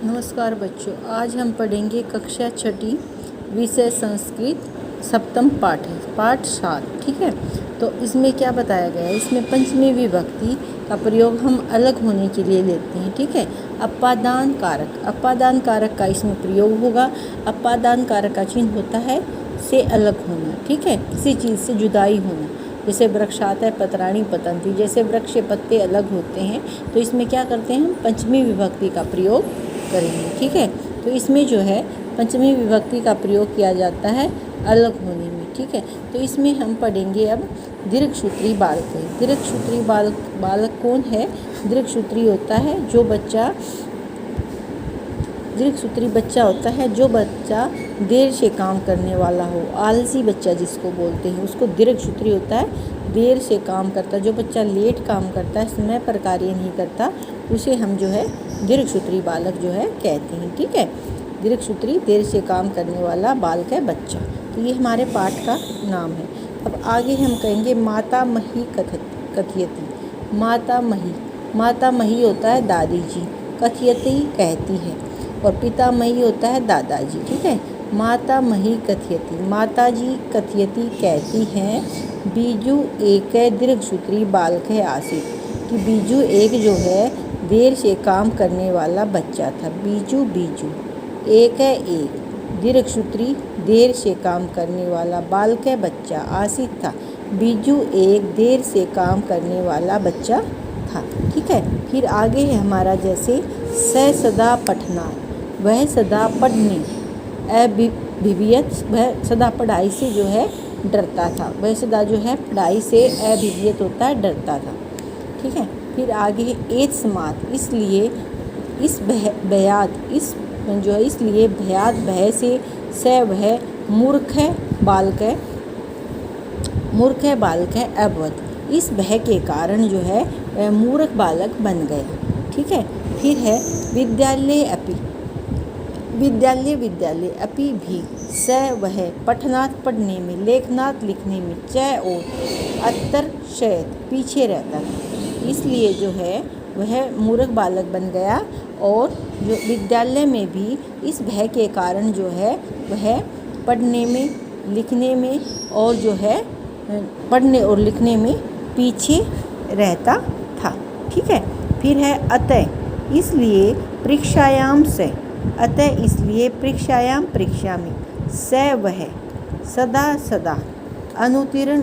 नमस्कार बच्चों, आज हम पढ़ेंगे कक्षा छठी विषय संस्कृत सप्तम पाठ है, पाठ 7। ठीक है, तो इसमें क्या बताया गया है, इसमें पंचमी विभक्ति का प्रयोग हम अलग होने के लिए लेते हैं। ठीक है, अपादान कारक का इसमें प्रयोग होगा। अपादान कारक का चिन्ह होता है से अलग होना। ठीक है, किसी चीज़ से जुदाई होना, जैसे वृक्षात पत्राणि पतंती, जैसे वृक्ष के पत्ते अलग होते हैं, तो इसमें क्या करते हैं, हम पंचमी विभक्ति का प्रयोग करेंगे। ठीक है, तो इसमें जो है पंचमी विभक्ति का प्रयोग किया जाता है अलग होने में। ठीक है, तो इसमें हम पढ़ेंगे अब दीर्घसूत्री बालक। दीर्घसूत्री बालक कौन है? दीर्घसूत्री होता है जो बच्चा, दीर्घसूत्री बच्चा होता है जो बच्चा देर से काम करने वाला हो, आलसी बच्चा जिसको बोलते हैं, उसको दीर्घसूत्री होता है। देर से काम करता, जो बच्चा लेट काम करता है, समय पर कार्य नहीं करता, उसे हम जो है दीर्घसूत्री बालक जो है कहते हैं। ठीक है, दीर्घसूत्री देर से काम करने वाला बालक है, बच्चा। तो ये हमारे पाठ का नाम है। अब आगे हम कहेंगे माता मही कथयति। माता मही होता है दादी जी, कथयति कहती है, और पितामही होता है दादाजी। ठीक है, माता मही कथयति, माता जी कथयति कहती हैं, बीजू एक दीर्घसूत्री बालक है आसित, कि बीजू एक जो है देर से काम करने वाला बच्चा था। बीजू एक है, एक दीर्घसूत्री देर से काम करने वाला बालक है, बच्चा आसित था। बीजू एक देर से काम करने वाला बच्चा था। ठीक है, फिर आगे है हमारा जैसे सदा पठना, वह सदा पढ़ने, अभिवियत, वह सदा पढ़ाई से जो है डरता था। वह सदा जो है पढ़ाई से अभिवियत होता है, डरता था। ठीक है, फिर आगे एत समात, इसलिए इस भयात, इस जो है इसलिए भयात भय से, स वह मूर्ख है बालक है अवध, इस भय के कारण जो है वह मूर्ख बालक बन गया। ठीक है, फिर है विद्यालय अपि भी, स वह पठनात् पढ़ने में, लेखनात् लिखने में, च और अत्तर शयत पीछे रहता था, इसलिए जो है वह मूर्ख बालक बन गया। और जो विद्यालय में भी इस भय के कारण जो है वह पढ़ने में, लिखने में, और जो है पढ़ने और लिखने में पीछे रहता था। ठीक है, फिर है अतः इसलिए परीक्षायाम से, अतः इसलिए परीक्षा में, स वह सदा अनुतीर्ण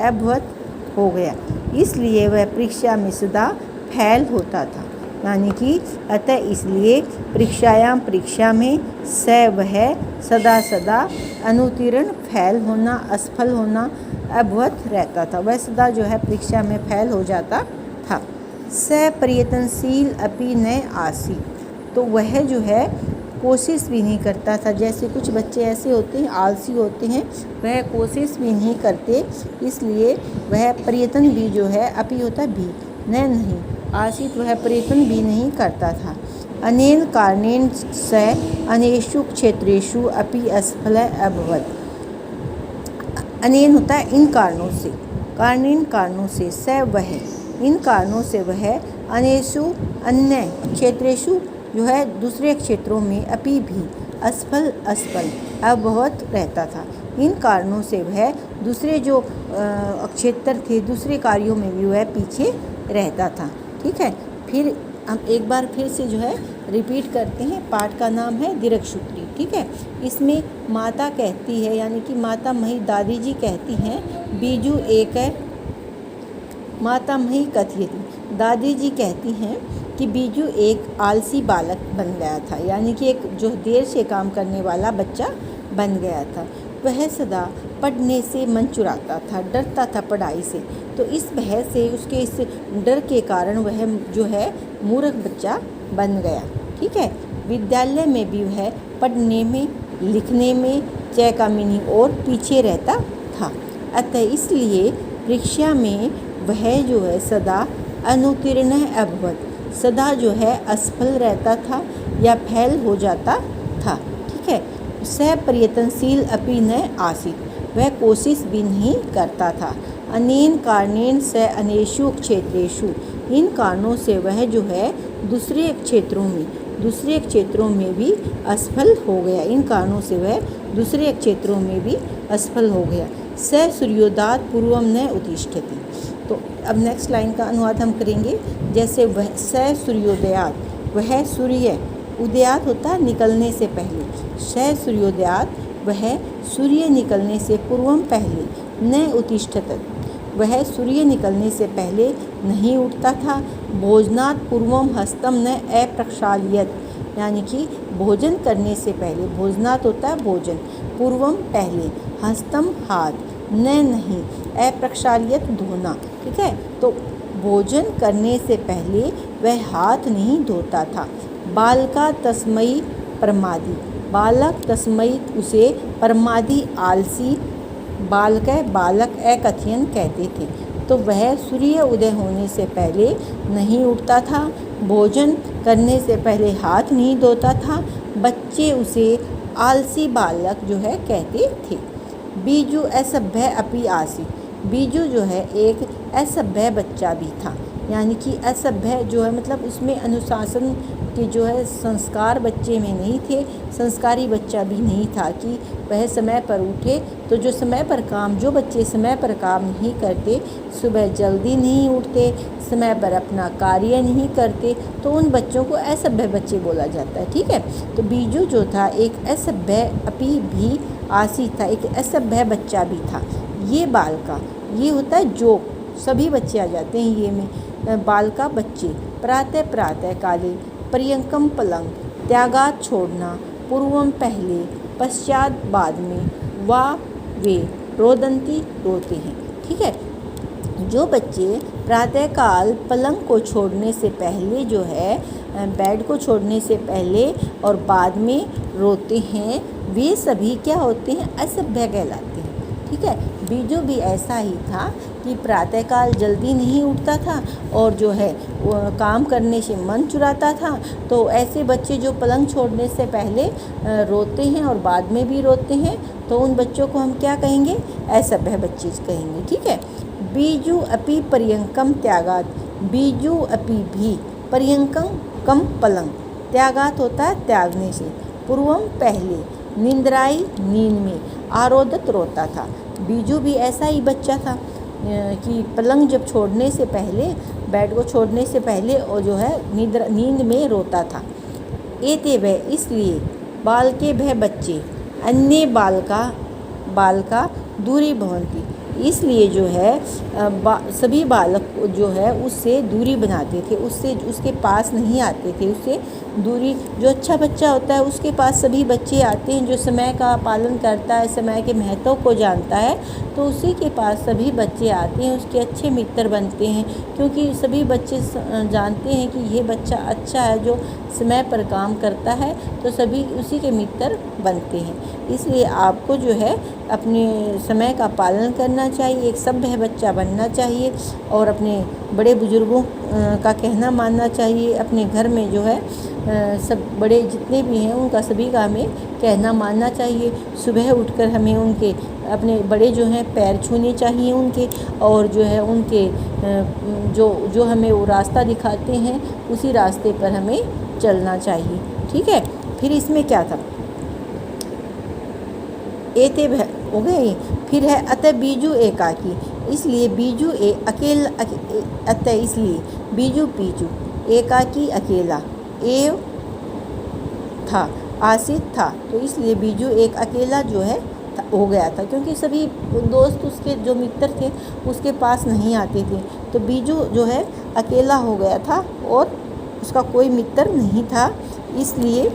अभवत हो गया, इसलिए वह परीक्षा में सदा फैल होता था। यानी कि अतः इसलिए परीक्षा में, स वह सदा अनुतीर्ण फैल होना, असफल होना, अभवत रहता था, वह सदा जो है परीक्षा में फैल हो जाता था। स प्रयत्नशील अपि न आसी, तो वह जो है कोशिश भी नहीं करता था। जैसे कुछ बच्चे ऐसे होते हैं, आलसी होते हैं, वह कोशिश भी नहीं करते, इसलिए वह प्रयत्न भी जो है, अपि होता है भी, नहीं आसित, वह प्रयत्न भी नहीं करता था। अनेन कारणेन स अनेषु क्षेत्रेषु अपि असफल अभवत्, अनेन होता है इन कारणों से, कारणों से, स वह, इन कारणों से वह, अनेषु अन्य, क्षेत्रेषु जो है दूसरे क्षेत्रों में, अपि भी, असफल अभवत रहता था। इन कारणों से वह दूसरे जो क्षेत्र थे, दूसरे कार्यों में भी वह पीछे रहता था। ठीक है, फिर हम एक बार फिर से जो है रिपीट करते हैं। पाठ का नाम है दीर्घसूत्री। ठीक है, इसमें माता कहती है, यानी कि माता मही दादी जी कहती हैं, बीजू एक है, माता मही कथयति, दादी जी कहती हैं कि बीजू एक आलसी बालक बन गया था, यानी कि एक जो देर से काम करने वाला बच्चा बन गया था। वह सदा पढ़ने से मन चुराता था, डरता था पढ़ाई से, तो इस भय से, उसके इस डर के कारण वह जो है मूर्ख बच्चा बन गया। ठीक है, विद्यालय में भी वह पढ़ने में, लिखने में, च का मीनिंग और पीछे रहता था। अतः इसलिए परीक्षा में वह जो है सदा अनुतीर्ण अभवत, सदा जो है असफल रहता था या फेल हो जाता था। ठीक है, स प्रयत्नशील अपि न आसीत्, वह कोशिश भी नहीं करता था। अनेन कारणेन स अनेषु क्षेत्रेषु, इन कारणों से वह जो है दूसरे क्षेत्रों में, दूसरे क्षेत्रों में भी असफल हो गया। इन कारणों से वह दूसरे क्षेत्रों में भी असफल हो गया। स सूर्योदयात् पूर्वम न उत्तिष्ठति। तो अब नेक्स्ट लाइन का अनुवाद हम करेंगे। जैसे वह स सूर्योदयात्, वह सूर्य, उदयात होता है निकलने से पहले, स सूर्योदयात् वह सूर्य निकलने से पूर्वम पहले, न उत्तिष्ठत वह सूर्य निकलने से पहले नहीं उठता था। भोजनात् पूर्वम हस्तम न अप्रक्षाल्यत, यानी कि भोजन करने से पहले, भोजनात् होता है भोजन, पूर्वम पहले, हस्तम हाथ, न नहीं, अप्रक्षाल्यत धोना। ठीक है, तो भोजन करने से पहले वह हाथ नहीं धोता था। बालका तस्मयी प्रमादी, बालक तस्मयी उसे, प्रमादी आलसी, बालक बालक अकथयन कहते थे। तो वह सूर्य उदय होने से पहले नहीं उठता था, भोजन करने से पहले हाथ नहीं धोता था। बच्चे उसे आलसी बालक जो है कहते थे। बीजू असभ्य अपि आसीत्, बीजू जो है एक असभ्य बच्चा भी था, यानी कि असभ्य जो है मतलब उसमें अनुशासन के जो है संस्कार बच्चे में नहीं थे, संस्कारी बच्चा भी नहीं था कि वह समय पर उठे। तो जो समय पर काम, जो बच्चे समय पर काम नहीं करते, सुबह जल्दी नहीं उठते, समय पर अपना कार्य नहीं करते, तो उन बच्चों को असभ्य बच्चे बोला जाता है। ठीक है, तो बीजू जो था एक असभ्य अपि भी आसीत् था, एक असभ्य बच्चा भी था। ये बालका, ये होता है जो, सभी बच्चे आ जाते हैं ये में। बालका बच्चे, प्रातः प्रातः काले, पर्यंकम पलंग, त्यागात छोड़ना, पूर्वम पहले, पश्चात बाद में, वा वे रोदंती रोते हैं। ठीक है, जो बच्चे प्रातःकाल पलंग को छोड़ने से पहले जो है, बेड को छोड़ने से पहले और बाद में रोते हैं, वे सभी क्या होते हैं, असभ्य कहलाते हैं। ठीक है, बीजू भी ऐसा ही था कि प्रातःकाल जल्दी नहीं उठता था और जो है वो काम करने से मन चुराता था। तो ऐसे बच्चे जो पलंग छोड़ने से पहले रोते हैं और बाद में भी रोते हैं, तो उन बच्चों को हम क्या कहेंगे, असभ्य बच्चे कहेंगे। ठीक है, बीजू अपि पर्यंकम त्यागात, बीजू अपि भी, पर्यंकम कम पलंग, त्यागात होता है त्यागने से, पूर्वम पहले, निंद्राई नींद में, आरोदत रोता था। बीजू भी ऐसा ही बच्चा था कि पलंग जब छोड़ने से पहले, बेड को छोड़ने से पहले और जो है नींद में रोता था। एते वह, इसलिए, बालके भय बच्चे, अन्य बालका दूरी भवन्ति, इसलिए जो है सभी बालक जो है उससे दूरी बनाते थे, उससे उसके पास नहीं आते थे, उससे दूरी। जो अच्छा बच्चा होता है उसके पास सभी बच्चे आते हैं, जो समय का पालन करता है, समय के महत्व को जानता है, तो उसी के पास सभी बच्चे आते हैं, उसके अच्छे मित्र बनते हैं, क्योंकि सभी बच्चे जानते हैं कि ये बच्चा अच्छा है, जो समय पर काम करता है, तो सभी उसी के मित्र बनते हैं। इसलिए आपको जो है अपने समय का पालन करना चाहिए, एक सभ्य बच्चा बनना चाहिए और अपने बड़े बुजुर्गों का कहना मानना चाहिए। अपने घर में जो है सब बड़े जितने भी हैं उनका सभी का हमें कहना मानना चाहिए। सुबह उठकर हमें उनके, अपने बड़े जो हैं पैर छूने चाहिए उनके, और जो है उनके जो हमें वो रास्ता दिखाते हैं उसी रास्ते पर हमें चलना चाहिए। ठीक है, फिर इसमें क्या था, एते हो गए। फिर है अतः बीजू एकाकी, इसलिए बीजू अतः इसलिए बीजू पीजू एकाकी अकेला एव था, आसित था, तो इसलिए बीजू एक अकेला जो है हो गया था, क्योंकि सभी दोस्त उसके जो मित्र थे उसके पास नहीं आते थे, तो बीजू जो है अकेला हो गया था और उसका कोई मित्र नहीं था। इसलिए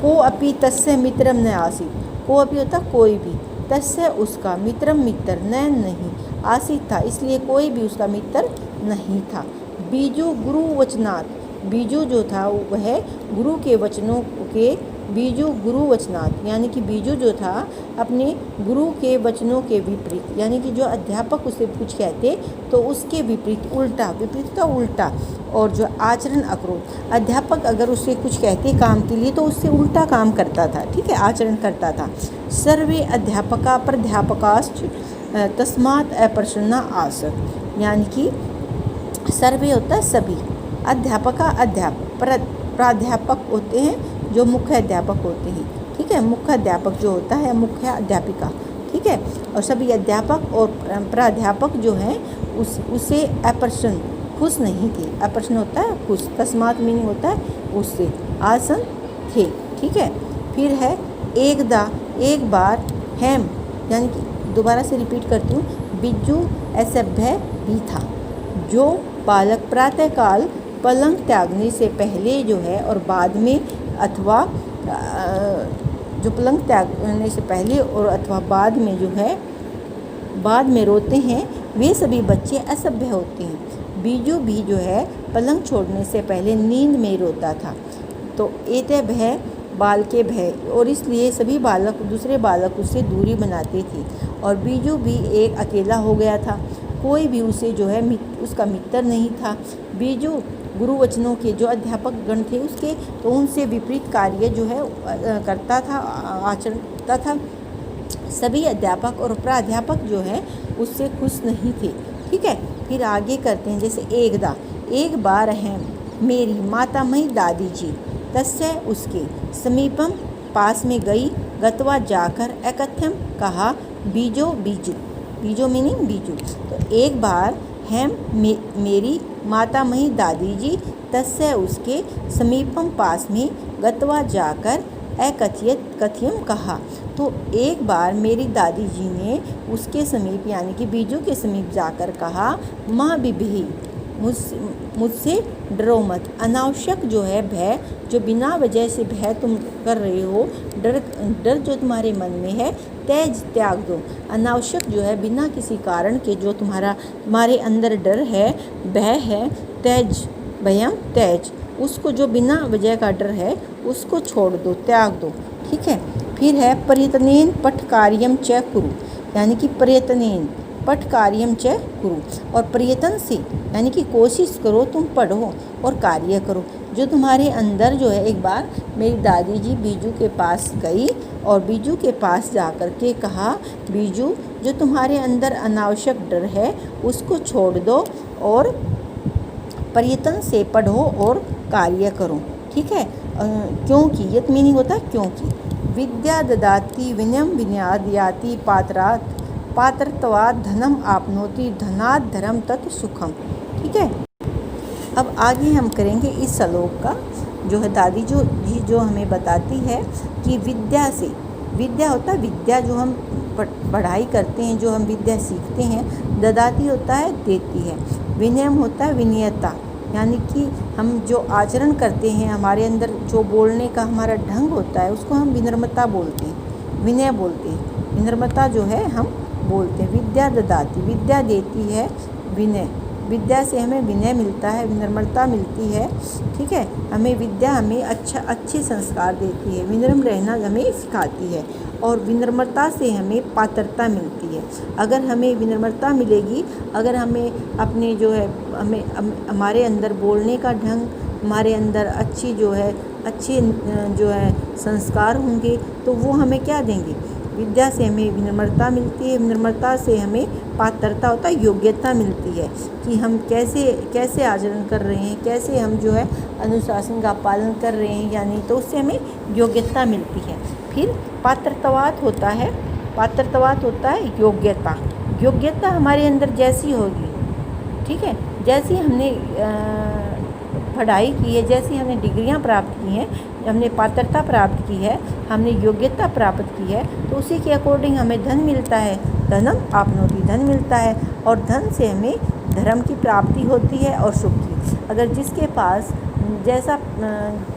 को अपि तस्य मित्रम न आसीत्, को अपि होता कोई भी, तस्य उसका, मित्रम मित्र, न नहीं, आसीत् था, इसलिए कोई भी उसका मित्र नहीं था। बीजू गुरु वचनात्, बीजू जो था वह गुरु के वचनों के, बीजू गुरु वचनात्, यानी कि बीजू जो था अपने गुरु के वचनों के विपरीत, यानी कि जो अध्यापक उसे कुछ कहते तो उसके विपरीत, उल्टा, विपरीत का उल्टा, और जो आचरण अक्रोध, अध्यापक अगर उसे कुछ कहते काम के लिए तो उससे उल्टा काम करता था। ठीक है, आचरण करता था। सर्वे अध्यापका प्राध्यापकाश्च तस्मात् अप्रसन्ना आसन्, यानी कि सर्वे होता है सभी, अध्यापका अध्यापक, प्राध्यापक होते हैं जो मुख्य अध्यापक होते हैं। ठीक है, मुख्य अध्यापक जो होता है, मुख्य अध्यापिका। ठीक है, और सभी अध्यापक और प्राध्यापक जो हैं उसे अप्रसन्न, खुश नहीं थे। अप्रसन्न होता है खुश, तस्मात मीनिंग होता है उससे, आसन थे। ठीक है, फिर है एकदा, एक बार, हेम यानी कि दोबारा से रिपीट करती हूँ, बिज्जू असभ्य भी था। जो बालक प्रातःकाल पलंग त्यागने से पहले जो है और बाद में अथवा जो पलंग त्यागने से पहले और अथवा बाद में जो है बाद में रोते हैं, वे सभी बच्चे असभ्य होते हैं। बीजू भी जो है पलंग छोड़ने से पहले नींद में रोता था। तो एते भय बाल के भय, और इसलिए सभी बालक दूसरे बालक उससे दूरी बनाते थे। और बीजू भी एक अकेला हो गया था, कोई भी उसे जो है उसका मित्र नहीं था। बीजू गुरुवचनों के जो अध्यापक गण थे उसके, तो उनसे विपरीत कार्य जो है करता था, आचरण करता था। सभी अध्यापक और प्राध्यापक जो है उससे खुश नहीं थे। ठीक है, फिर आगे करते हैं, जैसे एकदा, एक बार हैं मेरी मातामही दादी जी, तस्य उसके समीपम पास में गई, गतवा जाकर एकथ्यम कहा, बीजो बीजू, बीजो मीनिंग बीजू। तो एक बार हैं मेरी मातामही दादी जी, तस्य उसके समीपम पास में, गतवा जाकर कथ्यम कहा। तो एक बार मेरी दादी जी ने उसके समीप यानी कि बीजू के समीप जाकर कहा, माँ बिभी, मुझसे डरो मत। अनावश्यक जो है भय, जो बिना वजह से भय तुम कर रहे हो, डर जो तुम्हारे मन में है, तेज त्याग दो। अनावश्यक जो है बिना किसी कारण के जो तुम्हारे अंदर डर है, भय है, तेज, भयम तेज, उसको जो बिना वजह का डर है उसको छोड़ दो, त्याग दो। ठीक है, फिर है प्रयत्नेन पठ कार्यम च कुरु, यानी कि प्रयत्नेन पठ कार्यम च कुरु, और प्रयत्न से यानी कि कोशिश करो, तुम पढ़ो और कार्य करो। जो तुम्हारे अंदर जो है, एक बार मेरी दादी जी बीजू के पास गई और बीजू के पास जाकर के कहा, बीजू जो तुम्हारे अंदर अनावश्यक डर है उसको छोड़ दो और प्रयत्न से पढ़ो और कार्य करो। ठीक है, क्योंकि ये मीनिंग होता है क्योंकि, विद्या ददाति विनयम विनयाद याति पात्रात, पात्रत्वात् धनम आपनोति, धनात् धर्म तत् सुखम। ठीक है, अब आगे हम करेंगे इस श्लोक का जो है दादी जो हमें बताती है कि विद्या से, विद्या होता है विद्या जो हम पढ़ाई करते हैं, जो हम विद्या सीखते हैं। ददाती होता है देती है, विनयम होता है विनयता, यानी कि हम जो आचरण करते हैं, हमारे अंदर जो बोलने का हमारा ढंग होता है उसको हम विनम्रता बोलते हैं, विनय बोलते हैं। विनम्रता जो है हम बोलते हैं। विद्या ददाती, विद्या देती है, विनय, विद्या से हमें विनय मिलता है, विनम्रता मिलती है। ठीक है, हमें विद्या हमें अच्छे संस्कार देती है, विनम्र रहना हमें सिखाती है, और विनम्रता से हमें पात्रता मिलती है। अगर हमें विनम्रता मिलेगी, अगर हमें अपने जो है हमारे अंदर बोलने का ढंग, हमारे अंदर अच्छे जो है संस्कार होंगे, तो वो हमें क्या देंगे? विद्या से हमें विनम्रता मिलती है, विनम्रता से हमें पात्रता होता है, योग्यता मिलती है कि हम कैसे आचरण कर रहे हैं, कैसे हम जो है अनुशासन का पालन कर रहे हैं या नहीं, तो उससे हमें योग्यता मिलती है। फिर पात्रत्वात् होता है, पात्रत्वात् होता है योग्यता। योग्यता हमारे अंदर जैसी होगी, ठीक है, जैसी हमने पढ़ाई की है, जैसी हमने डिग्रियां प्राप्त की हैं, हमने पात्रता प्राप्त की है, हमने योग्यता प्राप्त की है, तो उसी के अकॉर्डिंग हमें धन मिलता है। धनम आपनोति, धन मिलता है, और धन से हमें धर्म की प्राप्ति होती है और सुख की। अगर जिसके पास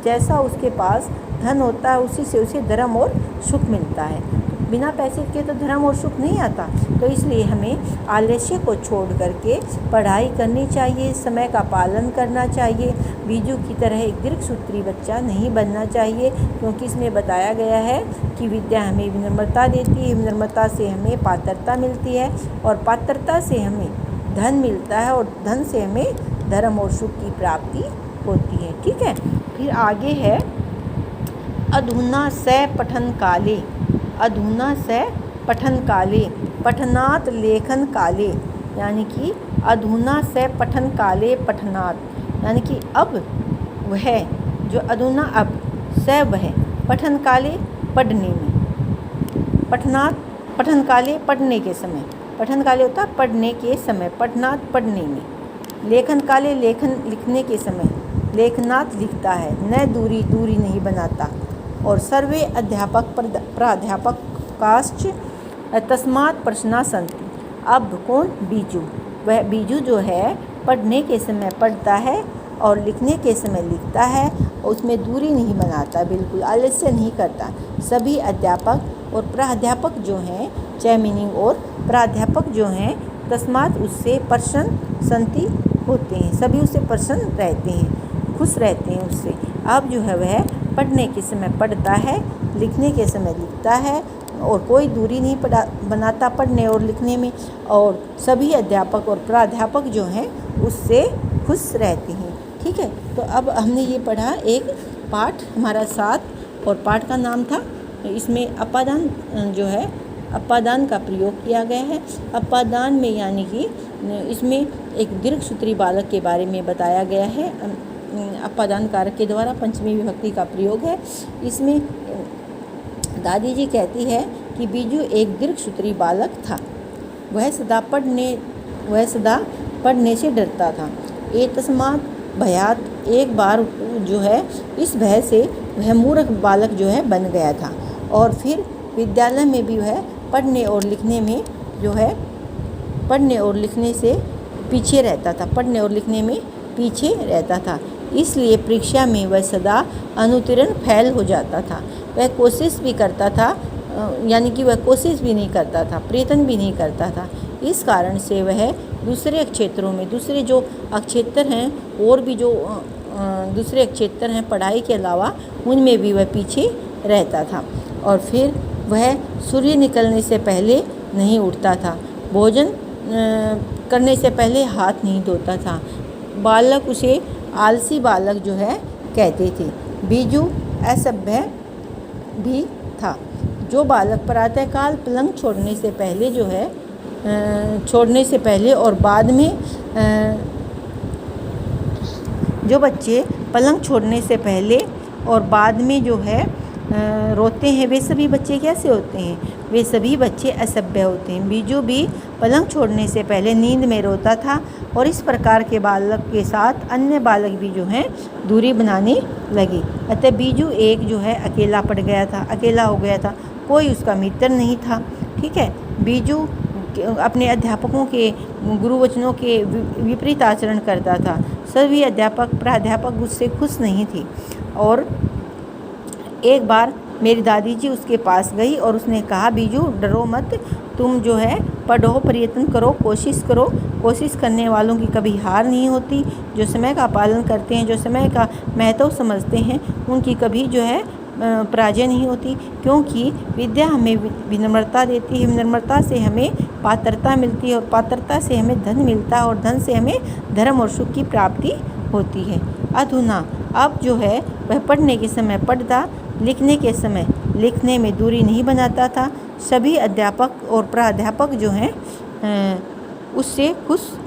जैसा उसके पास धन होता है, उसी से उसे धर्म और सुख मिलता है। बिना पैसे के तो धर्म और सुख नहीं आता। तो इसलिए हमें आलस्य को छोड़ करके पढ़ाई करनी चाहिए, समय का पालन करना चाहिए। बीजू की तरह एक दीर्घसूत्री बच्चा नहीं बनना चाहिए, क्योंकि इसमें बताया गया है कि विद्या हमें विनम्रता देती है, विनम्रता से हमें पात्रता मिलती है, और पात्रता से हमें धन मिलता है, और धन से हमें धर्म और सुख की प्राप्ति होती है। ठीक है, फिर आगे है अधुना स पठन काले, अधुना स पठन काले, पठनात् लेखन काले, यानी कि अधुना स पठन काले पठनात्, यानी कि अब वह जो अधुना अब स वह पठन काले पढ़ने में, पठन काले पढ़ने के समय, पठन काले होता है पढ़ने के समय, पठनात् पढ़ने में, लेखन काले लिखने के समय, लेखनात् लिखता है, न दूरी नहीं बनाता, और सर्वे अध्यापक प्राध्यापक काश्च तस्मात् प्रश्ना सन्ति। अब कौन? बीजू। वह बीजू जो है पढ़ने के समय पढ़ता है और लिखने के समय लिखता है, उसमें दूरी नहीं बनाता, बिल्कुल आलस्य नहीं करता। सभी अध्यापक और प्राध्यापक जो हैं, चैमिनिंग और प्राध्यापक जो हैं, तस्मात् उससे प्रसन्न संति होते हैं, सभी उससे प्रसन्न रहते हैं, खुश रहते हैं उससे। अब जो है वह पढ़ने के समय पढ़ता है, लिखने के समय लिखता है, और कोई दूरी नहीं बनाता पढ़ने और लिखने में, और सभी अध्यापक और प्राध्यापक जो हैं उससे खुश रहते हैं। ठीक है, तो अब हमने ये पढ़ा एक पाठ हमारा 7, और पाठ का नाम था, इसमें अपादान जो है अपादान का प्रयोग किया गया है। अपादान में यानी कि इसमें एक दीर्घसूत्री बालक के बारे में बताया गया है। अपादान कारक के द्वारा पंचमी विभक्ति का प्रयोग है। इसमें दादी जी कहती है कि बीजू एक दीर्घसूत्री बालक था, वह सदा पढ़ने से डरता था। तस्मात् भयात, एक बार जो है इस भय से वह मूर्ख बालक जो है बन गया था, और फिर विद्यालय में भी वह पढ़ने और लिखने में जो है पढ़ने और लिखने से पीछे रहता था, पढ़ने और लिखने में पीछे रहता था। इसलिए परीक्षा में वह सदा अनुत्तीर्ण फेल हो जाता था। वह कोशिश भी करता था, यानी कि वह कोशिश भी नहीं करता था, प्रयत्न भी नहीं करता था। इस कारण से वह दूसरे क्षेत्रों में, दूसरे जो क्षेत्र हैं और भी जो दूसरे क्षेत्र हैं पढ़ाई के अलावा, उनमें भी वह पीछे रहता था। और फिर वह सूर्य निकलने से पहले नहीं उठता था, भोजन करने से पहले हाथ नहीं धोता था। बालक उसे आलसी बालक जो है कहते थे। बीजू असभ्य भी था। जो बालक प्रातःकाल पलंग छोड़ने से पहले जो है छोड़ने से पहले और बाद में जो बच्चे पलंग छोड़ने से पहले और बाद में जो है रोते हैं, वे सभी बच्चे कैसे होते हैं? वे सभी बच्चे असभ्य होते हैं। बीजू भी पलंग छोड़ने से पहले नींद में रोता था, और इस प्रकार के बालक के साथ अन्य बालक भी जो हैं दूरी बनाने लगे। अतः बीजू एक जो है अकेला पड़ गया था, अकेला हो गया था, कोई उसका मित्र नहीं था। ठीक है, बीजू अपने अध्यापकों के गुरुवचनों के विपरीत आचरण करता था। सभी अध्यापक प्राध्यापक उससे खुश नहीं थे। और एक बार मेरी दादी जी उसके पास गई और उसने कहा, बीजू डरो मत, तुम जो है पढ़ो, प्रयत्न करो, कोशिश करो। कोशिश करने वालों की कभी हार नहीं होती। जो समय का पालन करते हैं, जो समय का महत्व समझते हैं, उनकी कभी जो है पराजय नहीं होती। क्योंकि विद्या हमें विनम्रता देती है, विनम्रता से हमें पात्रता मिलती है, और पात्रता से हमें धन मिलता है, और धन से हमें धर्म और सुख की प्राप्ति होती है। अधुना अब जो है वह पढ़ने के समय पढ़ता, लिखने के समय लिखने में दूरी नहीं बनाता था। सभी अध्यापक और प्राध्यापक जो हैं उससे खुश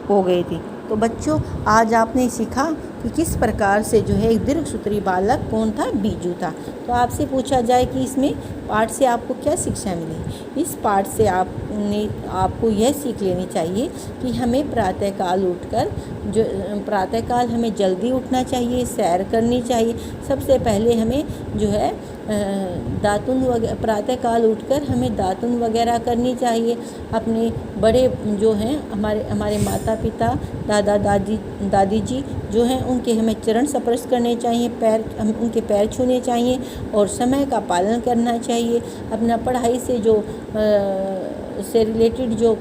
हो गए थे। तो बच्चों, आज आपने सीखा कि किस प्रकार से जो है एक दीर्घसूत्री बालक कौन था? बीजू था। तो आपसे पूछा जाए कि इसमें पाठ से आपको क्या शिक्षा मिली? इस पाठ से आपको यह सीख लेनी चाहिए कि हमें प्रातःकाल उठकर प्रातःकाल हमें जल्दी उठना चाहिए, सैर करनी चाहिए। सबसे पहले हमें जो है दातुन वगैरह, प्रातःकाल उठकर हमें दातुन वगैरह करनी चाहिए। अपने बड़े जो हैं हमारे माता पिता, दादा दादी जी जो हैं, उनके हमें चरण स्पर्श करने चाहिए, उनके पैर छूने चाहिए, और समय का पालन करना चाहिए। अपना पढ़ाई से रिलेटेड जो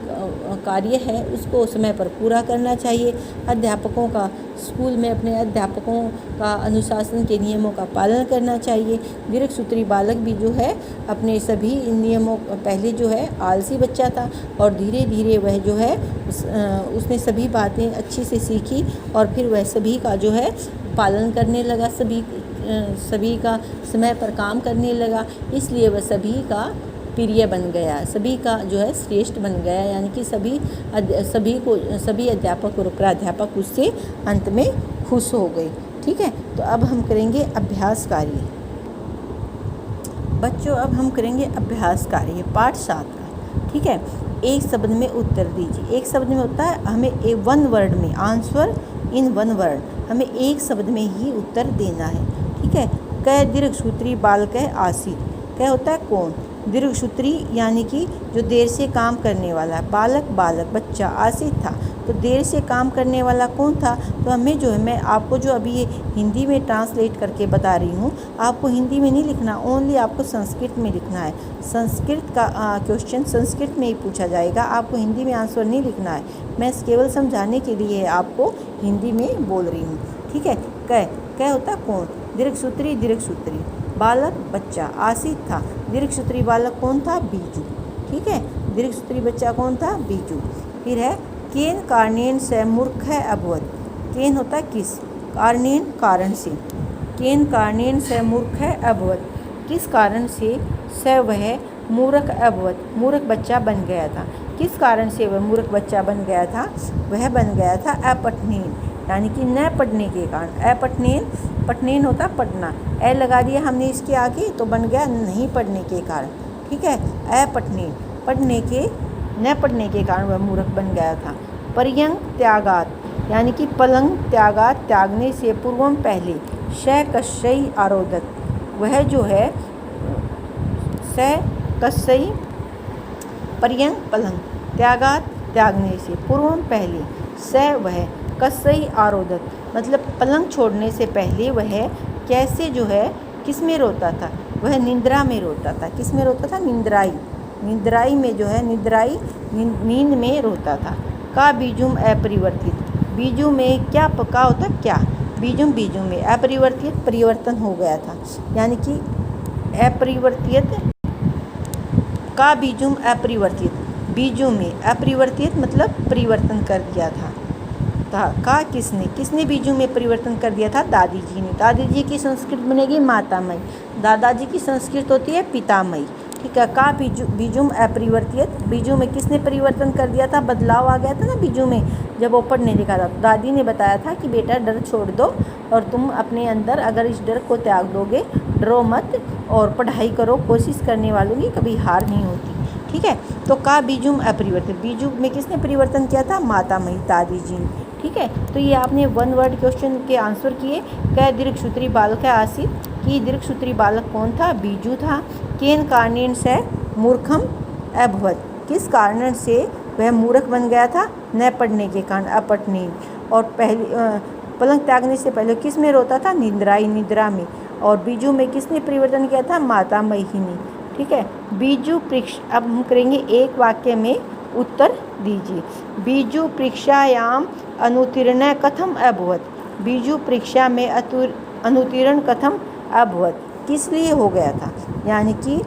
कार्य है उसको समय पर पूरा करना चाहिए। अध्यापकों का स्कूल में अपने अध्यापकों का अनुशासन के नियमों का पालन करना चाहिए। दीर्घसूत्री बालक भी जो है अपने सभी नियमों, पहले जो है आलसी बच्चा था, और धीरे धीरे वह जो है उसने सभी बातें अच्छी से सीखी, और फिर वह सभी का जो है पालन करने लगा, सभी का समय पर काम करने लगा। इसलिए वह सभी का प्रिय बन गया, सभी का जो है श्रेष्ठ बन गया, यानी कि सभी अध्यापक और प्राध्यापक उससे अंत में खुश हो गए। ठीक है। तो अब हम करेंगे अभ्यास कार्य। बच्चों अब हम करेंगे अभ्यास कार्य पाठ 7 का, ठीक है। एक शब्द में उत्तर दीजिए। एक शब्द में होता है हमें वन वर्ड में, आंसर इन वन वर्ड, हमें एक शब्द में ही उत्तर देना है, ठीक है। क दीर्घसूत्री बालक आसित। क होता है कौन, दीर्घसूत्री यानी कि जो देर से काम करने वाला है। बालक बालक बच्चा, आसित था तो देर से काम करने वाला कौन था। तो हमें जो है, मैं आपको जो अभी ये हिंदी में ट्रांसलेट करके बता रही हूँ, आपको हिंदी में नहीं लिखना, ओनली आपको संस्कृत में लिखना है। संस्कृत का क्वेश्चन संस्कृत में ही पूछा जाएगा, आपको हिंदी में आंसर नहीं लिखना है। मैं केवल समझाने के लिए आपको हिंदी में बोल रही हूँ, ठीक है। क होता कौन, दीर्घसूत्री दीर्घसूत्री, बालक बच्चा, आसित था, दीर्घसूत्री बालक कौन था, बीजू, ठीक है। दीर्घसूत्री बच्चा कौन था, बीजू। फिर है केन कारणेन से मूर्ख अभवत। केन होता है किस, कारणेन कारण से, केन कारणेन से मूर्ख अभवत, किस कारण से स वह मूर्ख अभवत, मूर्ख बच्चा बन गया था। किस कारण से वह मूर्ख बच्चा बन गया था, वह बन गया था अपठनेन, यानी कि न पढ़ने के कारण। अपठनेन, पठनेन होता पढ़ना, ए लगा दिया हमने इसके आगे तो बन गया नहीं पढ़ने के कारण, ठीक है। अपठनेन, पढ़ने के, न पढ़ने के कारण वह मूर्ख बन गया था। पर्यंक त्यागात, यानी कि पलंग त्यागात, त्यागने से पूर्वम पहले, श कस्यई आरोदत, वह जो है स कस्यई, पर्यंक पलंग, त्यागात त्यागने से, पूर्वम पहले, स वह, कस्यई आरोदत मतलब पलंग छोड़ने से पहले वह कैसे जो है किस में रोता था, वह निंद्रा में रोता था। किस में रोता था, निंद्राई, निंद्राई में जो है, निंद्राई नींद में रोता था। का बीजुम अपरिवर्तित, बीजू में क्या पका होता क्या, बीजुम बीजू में, अपरिवर्तित परिवर्तन हो गया था, यानी कि अपरिवर्तित, का बीजुम अपरिवर्तित, बीजू में अपरिवर्तित मतलब परिवर्तन कर दिया था। का किसने, किसने बीजू में परिवर्तन कर दिया था, दादी जी ने। दादी जी की संस्कृत बनेगी मातामयी, दादाजी की संस्कृत होती है पितामयी, ठीक है। का बीजुम अपरिवर्तित, बीजू में किसने परिवर्तन कर दिया था, बदलाव आ गया था ना बीजू में जब वो पढ़ने लिखा था। दादी ने बताया था कि बेटा डर छोड़ दो और तुम अपने अंदर अगर इस डर को त्याग दोगे, डरो मत और पढ़ाई करो, कोशिश करने वालों की कभी हार नहीं होती, ठीक है। तो का बीजुम अपरिवर्तित, बीजू में किसने परिवर्तन किया था, मातामयी दादी जी ने, ठीक है। तो ये आपने वन वर्ड क्वेश्चन के आंसर किए। क दीर्घसूत्री बालक आसित, कि दीर्घसूत्री बालक कौन था, बीजू था। केन कारणेन से मूर्खम अभवत, किस कारण से वह मूर्ख बन गया था, न पढ़ने के कारण, अपठनेन। और पहले पलंग त्यागने से पहले किस में रोता था, निंद्राई, निद्रा में। और बीजू में किसने परिवर्तन किया था, मातामयी ने, ठीक है। बीजू परीक्षा, अब हम करेंगे एक वाक्य में उत्तर दीजिए। बीजू परीक्षायाम अनुत्तीर्ण कथम अभवत, बीजू परीक्षा में अनुत्तीर्ण कथम अभवत, किस लिए हो गया था, यानी कि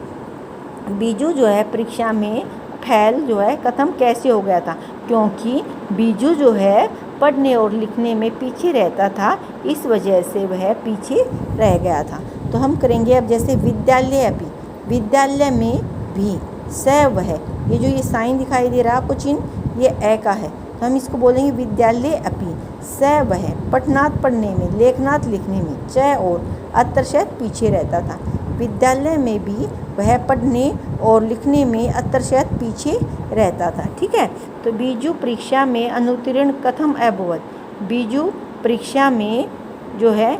बीजू जो है परीक्षा में फेल जो है कथम कैसे हो गया था, क्योंकि बीजू जो है पढ़ने और लिखने में पीछे रहता था, इस वजह से वह पीछे रह गया था। तो हम करेंगे अब जैसे विद्यालय, अभी विद्यालय में भी, स वह, ये जो ये साइन दिखाई दे रहा है आपको चिन्ह, ये ए का है, तो हम इसको बोलेंगे विद्यालय अपि, स वह, पठनात् पढ़ने में, लेखनात् लिखने में, च और, अत्रशत पीछे रहता था। विद्यालय में भी वह पढ़ने और लिखने में अत्रशत पीछे रहता था, ठीक है। तो बीजू परीक्षा में अनुत्तीर्ण कथम अभवत, बीजू परीक्षा में जो है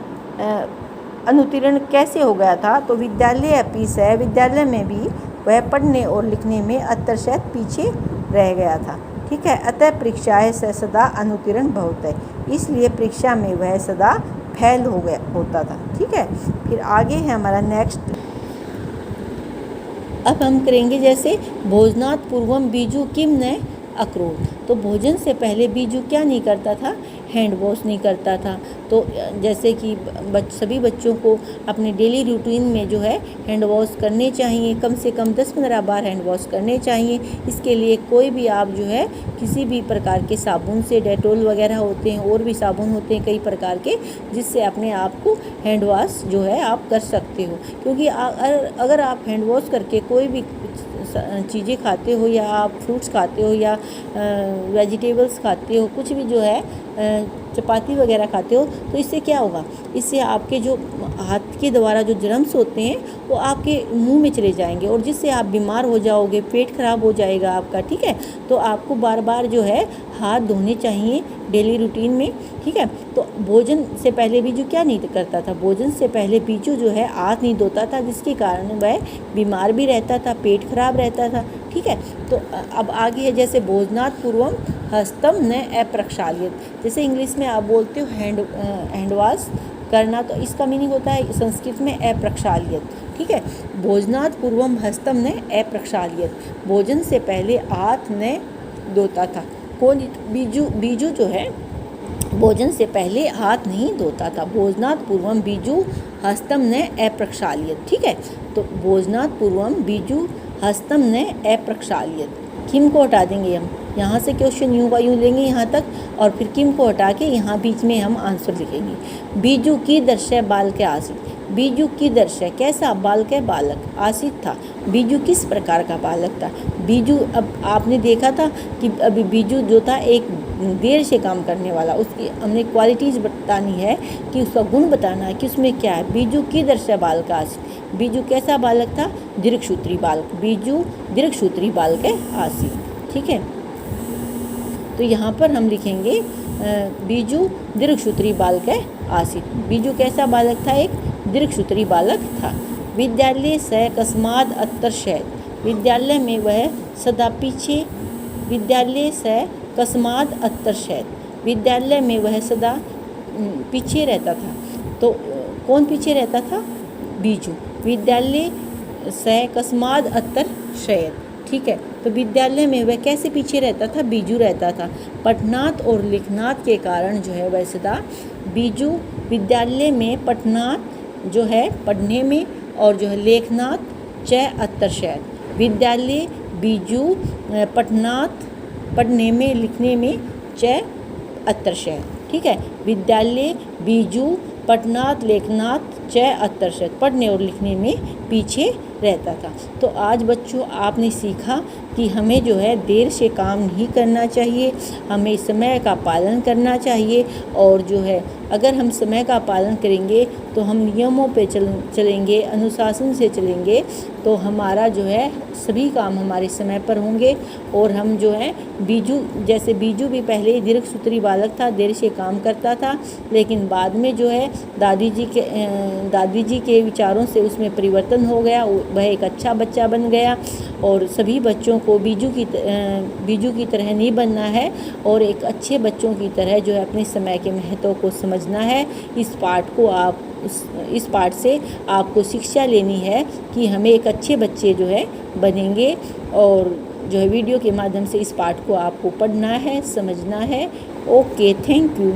अनुत्तीर्ण कैसे हो गया था, तो विद्यालय अपि स, विद्यालय में भी वह पढ़ने और लिखने में अत्रशत पीछे रह गया था, ठीक है। अतः परीक्षाएं से सदा अनुत्तीर्ण बहुत है, इसलिए परीक्षा में वह सदा फेल हो गया होता था, ठीक है। फिर आगे है हमारा नेक्स्ट। अब हम करेंगे जैसे भोजनात् पूर्वम बीजू किम न अकरोत्, तो भोजन से पहले बीजू क्या नहीं करता था, हैंड वॉश नहीं करता था। तो जैसे कि सभी बच्चों को अपने डेली रूटीन में जो है हैंड वॉश करने चाहिए, कम से कम 10-15 बार हैंड वॉश करने चाहिए। इसके लिए कोई भी आप जो है किसी भी प्रकार के साबुन से, डेटोल वगैरह होते हैं और भी साबुन होते हैं कई प्रकार के, जिससे अपने आप को हैंड वॉश जो है आप कर सकते हो। क्योंकि अगर आप हैंड वॉश करके कोई भी चीज़ें खाते हो या आप फ्रूट्स खाते हो या वेजिटेबल्स खाते हो, कुछ भी जो है चपाती वगैरह खाते हो, तो इससे क्या होगा, इससे आपके जो हाथ के द्वारा जो जर्म्स होते हैं वो आपके मुंह में चले जाएंगे और जिससे आप बीमार हो जाओगे, पेट खराब हो जाएगा आपका। ठीक है, तो आपको बार बार जो है हाथ धोने चाहिए डेली रूटीन में। ठीक है, तो भोजन से पहले बीजू क्या नहीं करता था, भोजन से पहले बीजू जो है हाथ नहीं धोता था, जिसके कारण वह बीमार भी रहता था, पेट खराब रहता था। ठीक है, तो अब आगे है जैसे भोजनात् पूर्वम हस्तम न अप्रक्षाल्यत, जैसे इंग्लिश में आप बोलते हो हैंड वॉश करना, तो इसका मीनिंग होता है संस्कृत में अप्रक्षाल्यत। ठीक है, भोजनात् पूर्वम हस्तम न अप्रक्षाल्यत, भोजन से पहले हाथ न धोता था। कौन, बीजू जो है भोजन से पहले हाथ नहीं धोता था। भोजनात् पूर्वम बीजू हस्तम न अप्रक्षाल्यत। ठीक है, तो भोजनात् पूर्वम बीजू हस्तम न अप्रक्षाल्यत, किम को हटा देंगे हम, यहाँ से क्वेश्चन यूँ का यूँ लेंगे यहाँ तक और फिर किम को हटा के यहाँ बीच में हम आंसर लिखेंगे। बीजू की दर्शय बाल के आसित, बीजू की दर्शय कैसा, बाल के बालक, आसित था, बीजू किस प्रकार का बालक था। बीजू, अब आपने देखा था कि अभी बीजू जो था एक देर से काम करने वाला, उसकी हमने क्वालिटीज़ बतानी है कि उसका गुण बताना है कि उसमें क्या है। बीजू की दर्शय बाल का आसित, बीजू कैसा बालक था, दीर्घसूत्री बालक, बीजू दीर्घसूत्री बाल के आसित। ठीक है, तो यहाँ पर हम लिखेंगे बीजू दीर्घसूत्री बाल के आसित, बीजू कैसा बालक था, एक दीर्घसूत्री बालक था। विद्यालय स कस्माद अत्तरशयत, विद्यालय में वह सदा पीछे, विद्यालय स कस्माद अत्तरशयत, विद्यालय में वह सदा पीछे रहता था। तो कौन पीछे रहता था, बीजू, विद्यालय स कस्माद अत्तरशयत। ठीक है, तो विद्यालय में वह कैसे पीछे रहता था, बीजू रहता था, पठनात् और लिखनात् के कारण जो है वह सदा, बीजू विद्यालय में पठनात् जो है पढ़ने में और जो है लेखनात् च अत्तरशयत, विद्यालय बीजू पठनात् पढ़ने में लिखने में च अत्तरशयत। ठीक है, विद्यालय बीजू पठनात् लेखनात् च अत्तरशयत, पढ़ने और लिखने में पीछे रहता था। तो आज बच्चों आपने सीखा कि हमें जो है देर से काम नहीं करना चाहिए, हमें समय का पालन करना चाहिए और जो है अगर हम समय का पालन करेंगे तो हम नियमों पे चलेंगे, अनुशासन से चलेंगे, तो हमारा जो है सभी काम हमारे समय पर होंगे। और हम जो है बीजू, जैसे बीजू भी पहले दीर्घसूत्री बालक था, देर से काम करता था, लेकिन बाद में जो है दादी जी के विचारों से उसमें परिवर्तन हो गया, वह एक अच्छा बच्चा बन गया। और सभी बच्चों को बीजू की तरह नहीं बनना है और एक अच्छे बच्चों की तरह जो है अपने समय के महत्व को समझना है। इस पाठ से आपको शिक्षा लेनी है कि हमें एक अच्छे बच्चे जो है बनेंगे और जो है वीडियो के माध्यम से इस पाठ को आपको पढ़ना है, समझना है। Okay, thank you.